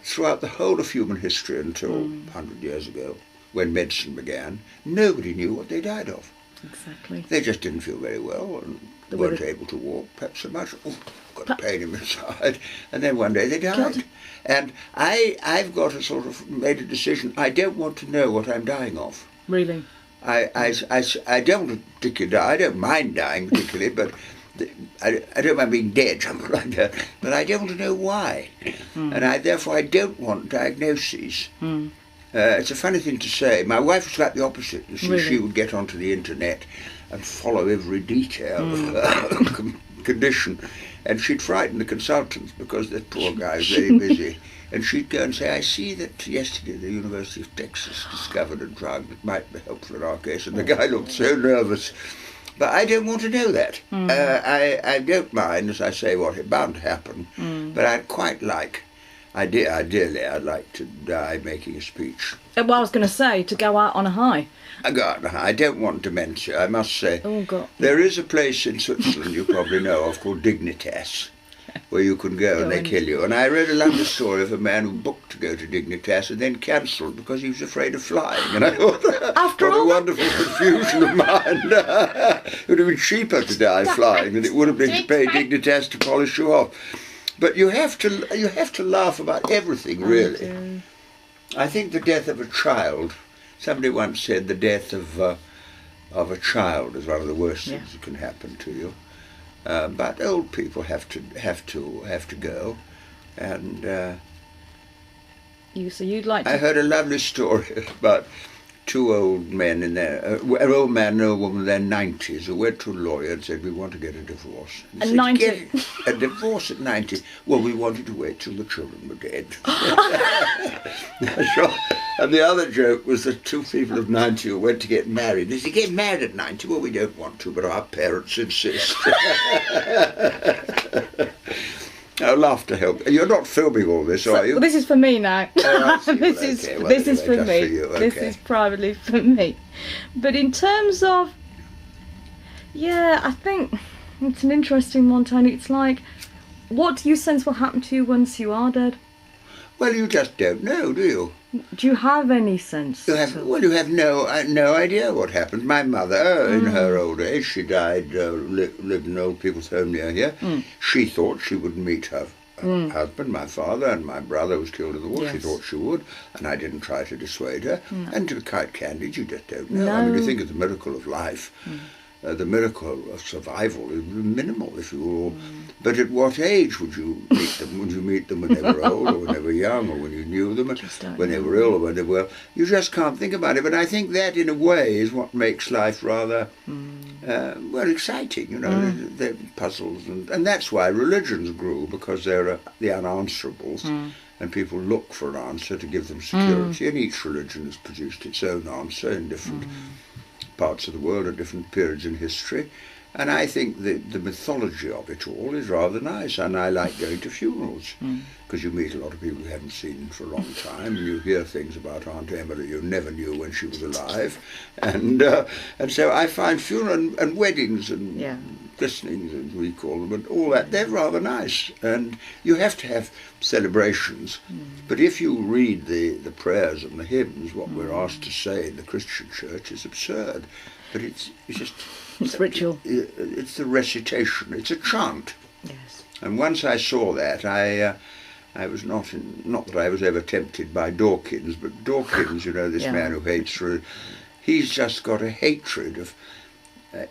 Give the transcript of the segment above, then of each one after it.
throughout the whole of human history until 100 years ago, when medicine began, nobody knew what they died of. Exactly. They just didn't feel very well and weren't able to walk, perhaps so much. Oh, got a pain in the side. And then one day they died. God. And I've got a sort of made a decision. I don't want to know what I'm dying of. Really? I don't want to particularly die. I don't mind dying particularly, but I don't mind being dead, something like that. But I don't want to know why. And therefore I don't want diagnoses. It's a funny thing to say. My wife was like the opposite. She would get onto the internet and follow every detail of her condition. And she'd frighten the consultants because the poor guy was very busy. And she'd go and say, I see that yesterday the University of Texas discovered a drug that might be helpful in our case. And the guy looked so nervous. But I don't want to know that. I don't mind, as I say, what is bound to happen. But I'd quite like, ideally, I'd like to die making a speech. Well, I was going to say, to go out on a high. I go out on a high. I don't want dementia, I must say. Oh, God. There is a place in Switzerland you probably know of called Dignitas, where you can go and they kill you. And I read a lovely story of a man who booked to go to Dignitas and then cancelled because he was afraid of flying. And I thought, after what all a wonderful confusion of mind. It would have been cheaper to die flying than it would have been to pay Dignitas to polish you off. But you have to laugh about everything, really. I think the death of a child. Somebody once said the death of a child is one of the worst things that can happen to you. But old people have to go, and so you'd like to... I heard a lovely story about two old men in their an old man and an old woman in their 90s who went to a lawyer and said, we want to get a divorce. At 90? A divorce at 90. Well, we wanted to wait till the children were dead. And the other joke was that two people of 90 who went to get married. They said, get married at 90? Well, we don't want to, but our parents insist. Oh, laughter help. You're not filming all this, are you? Well, this is for me now. Oh, this is for me. This is privately for me. But in terms of, I think it's an interesting one, Tony. It's like, what do you sense will happen to you once you are dead? Well, you just don't know, do you? Do you have any sense? You have no idea what happened. My mother, in her old age, she died, lived in an old people's home near here. She thought she would meet her husband, my father, and my brother was killed in the war. She thought she would, and I didn't try to dissuade her. And to be quite candid, you just don't know. I mean, you think of the miracle of life. The miracle of survival is minimal, if you will. But at what age would you meet them? Would you meet them when they were old, or when they were young, or when you knew them, when they were ill, or when they were... You just can't think about it. But I think that, in a way, is what makes life rather, exciting, you know, the puzzles. And that's why religions grew, because they're the unanswerables. And people look for an answer to give them security. And each religion has produced its own answer in different... parts of the world at different periods in history, and I think the mythology of it all is rather nice, and I like going to funerals because you meet a lot of people you haven't seen for a long time, and you hear things about Aunt Emily you never knew when she was alive, and so I find funeral and weddings and christenings, as we call them, and all that, they're rather nice, and you have to have celebrations. But if you read the prayers and the hymns, what we're asked to say in the Christian church is absurd. But it's just... It's ritual. It's the recitation. It's a chant. Yes. And once I saw that, I was not that I was ever tempted by Dawkins, but Dawkins, you know, this man who hates... He's just got a hatred of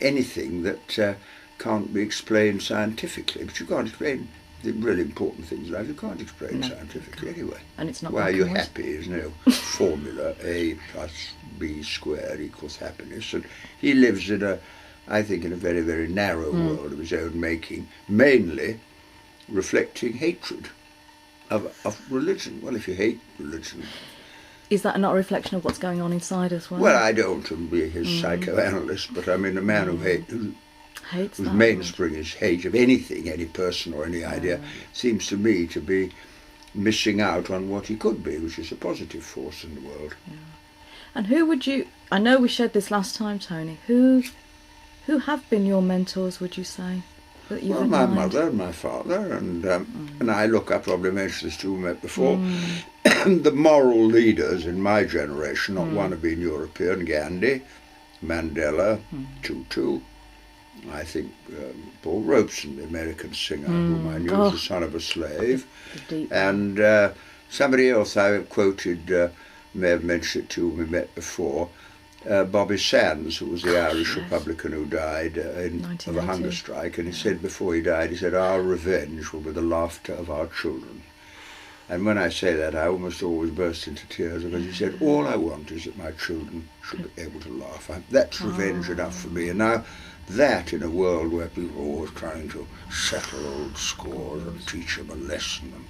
anything that can't be explained scientifically. But you can't explain... the really important things in life you can't explain scientifically anyway. And it's not why are you happy? There's no formula. A plus B squared equals happiness. And he lives in I think in a very, very narrow world of his own making, mainly reflecting hatred of religion. Well, if you hate religion... Is that not a reflection of what's going on inside as well? Well, I don't want to be his psychoanalyst, but I mean a man who whose mainspring is hate of anything, any person or any idea, seems to me to be missing out on what he could be, which is a positive force in the world. Yeah. And who would you... I know we shared this last time, Tony. Who have been your mentors, would you say? that you've Well, my admired? mother and my father, and I I probably mentioned this to we met before, the moral leaders in my generation, not one have been European, Gandhi, Mandela, Tutu, I think Paul Robeson, the American singer, whom I knew was the son of a slave, and somebody else I quoted, may have mentioned it to when we met before, Bobby Sands, who was the Irish Republican who died of a hunger strike, and he said before he died, he said, our revenge will be the laughter of our children. And when I say that, I almost always burst into tears, because he said, all I want is that my children should be able to laugh. That's revenge enough for me. And now that, in a world where people are always trying to settle old scores and teach them a lesson and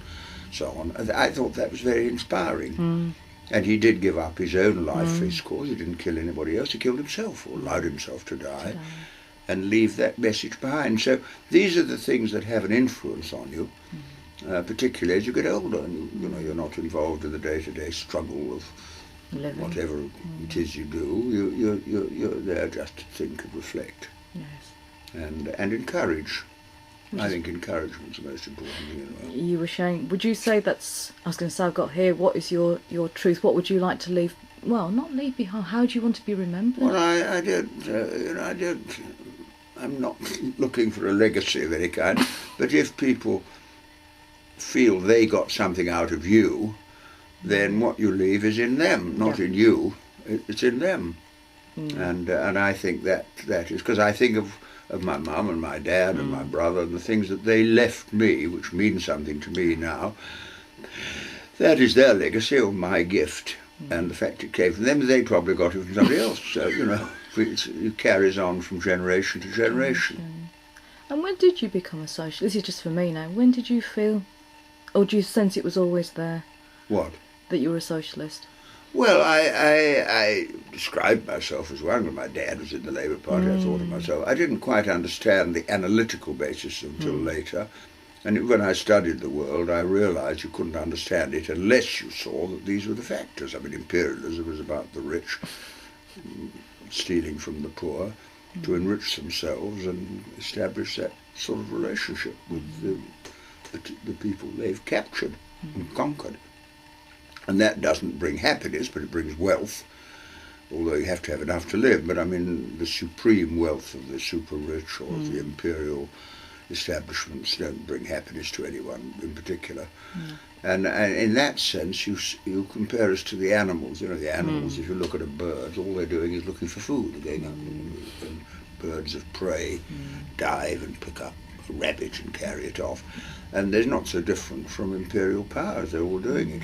so on, I thought that was very inspiring. And he did give up his own life for his cause. He didn't kill anybody else. He killed himself, or allowed himself to die, and leave that message behind. So these are the things that have an influence on you, particularly as you get older. And you're not involved in the day-to-day struggle of living. Whatever it is you do. You're there just to think and reflect, and encourage. I think encouragement's the most important thing in the world. You were saying, would you say that's, I was going to say, I've got here, what is your truth? What would you like to leave, well, not leave behind, how do you want to be remembered? Well, I don't, I'm not looking for a legacy of any kind, but if people feel they got something out of you, then what you leave is in them, not in you, it's in them. And I think that is, because I think of my mum and my dad and my brother and the things that they left me, which mean something to me now. That is their legacy or my gift. And the fact it came from them, they probably got it from somebody else. So, it carries on from generation to generation. And when did you become a socialist? This is just for me now. When did you feel, or do you sense it was always there? What? That you were a socialist? Well, I described myself as one. When my dad was in the Labour Party, I thought of myself. I didn't quite understand the analytical basis until later. And when I studied the world, I realised you couldn't understand it unless you saw that these were the factors. I mean, imperialism was about the rich stealing from the poor to enrich themselves and establish that sort of relationship with the people they've captured and conquered. And that doesn't bring happiness, but it brings wealth, although you have to have enough to live. But I mean, the supreme wealth of the super rich or the imperial establishments don't bring happiness to anyone in particular. And in that sense, you compare us to the animals. The animals, if you look at a bird, all they're doing is looking for food. They're going up, and birds of prey dive and pick up a rabbit and carry it off. And they're not so different from imperial powers. They're all doing it.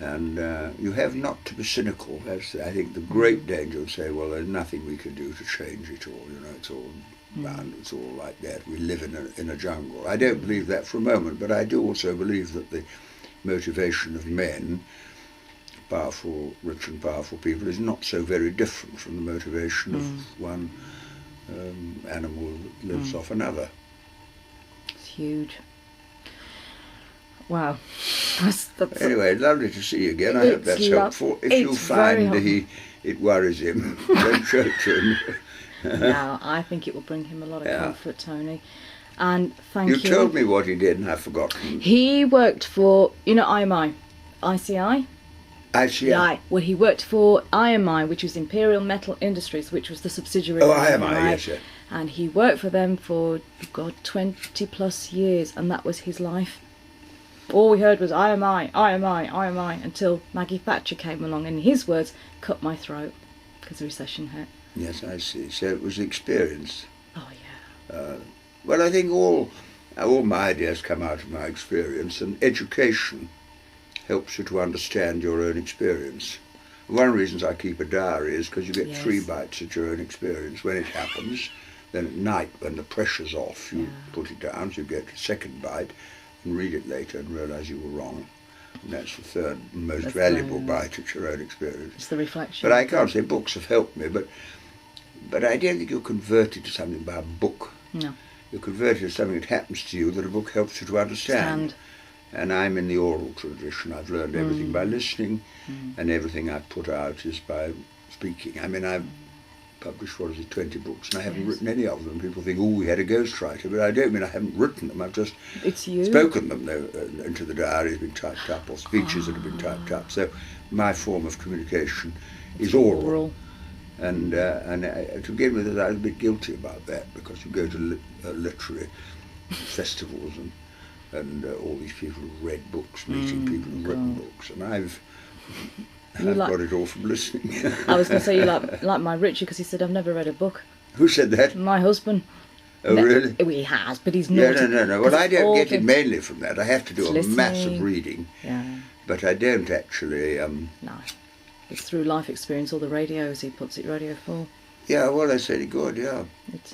And you have not to be cynical. That's, I think, the great danger of saying, well, there's nothing we can do to change it all. It's all bound, it's all like that. We live in a jungle. I don't believe that for a moment, but I do also believe that the motivation of men, powerful, rich and powerful people, is not so very different from the motivation of one animal that lives off another. It's huge. Wow. Anyway, lovely to see you again. I hope that's helpful. If you find it worries him, don't show it to him. No, I think it will bring him a lot of comfort, Tony. And thank you. You told me what he did and I've forgotten. He worked for, IMI, ICI? ICI? Well, he worked for IMI, which was Imperial Metal Industries, which was the subsidiary of IMI, yes. And he worked for them for, 20 plus years, and that was his life. All we heard was IMI, IMI, IMI, until Maggie Thatcher came along and, in his words, cut my throat because the recession hit. Yes, I see. So it was experience. Oh, yeah. Well, I think all my ideas come out of my experience, and education helps you to understand your own experience. One of the reasons I keep a diary is because you get 3 bites at your own experience when it happens. Then at night, when the pressure's off, you put it down, so you get a second bite, and read it later and realise you were wrong. And that's the third and most valuable bite at your own experience. It's the reflection. But I can't say books have helped me, but I don't think you're converted to something by a book. No. You're converted to something that happens to you that a book helps you to understand. And I'm in the oral tradition. I've learned everything by listening, and everything I put out is by speaking. I mean, published, 20 books, and I haven't written any of them. People think, oh, we had a ghostwriter, but I don't mean I haven't written them. I've just spoken them into the diary, has been typed up, or speeches that have been typed up. So my form of communication is oral. And to begin with, I was a bit guilty about that, because you go to literary festivals and all these people who've read books, meeting people who've written books, and I've got it all from listening. I was going to say you like my Richard, because he said, I've never read a book. Who said that? My husband. Oh, really? He has, but he's not. No. Well, I don't get it mainly from that. I have to do a massive reading. Yeah. But I don't actually... No. It's through life experience, all the radios he puts it Radio 4. Yeah, well, that's very good, yeah.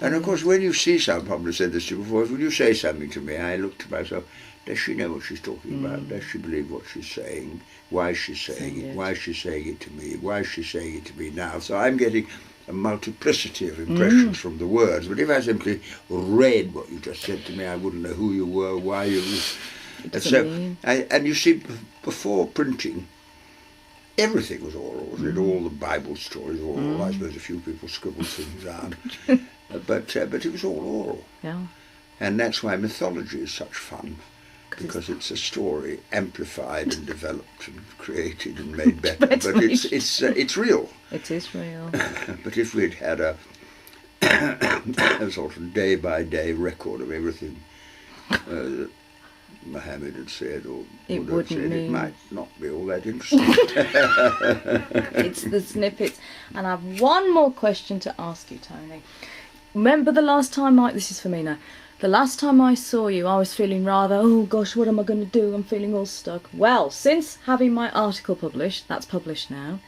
And of course, when you see some, probably said this to you before, when you say something to me, I look to myself, does she know what she's talking about? Does she believe what she's saying? Why is she saying it? Why is she saying it to me? Why is she saying it to me now? So I'm getting a multiplicity of impressions from the words. But if I simply read what you just said to me, I wouldn't know who you were, why you were. And you see, before printing, everything was oral, wasn't it? All the Bible stories were oral. I suppose a few people scribbled things down. But it was all oral. Yeah. And that's why mythology is such fun, because it's a story amplified and developed and created and made better. But it's real. It is real. But if we'd had a sort of day-by-day record of everything that Muhammad had said or Buddha had said, it might not be all that interesting. It's the snippets. And I have one more question to ask you, Tony. Remember the last time this is for me now, the last time I saw you, I was feeling rather, oh gosh, what am I going to do? I'm feeling all stuck. Well, since having my article published, that's published now,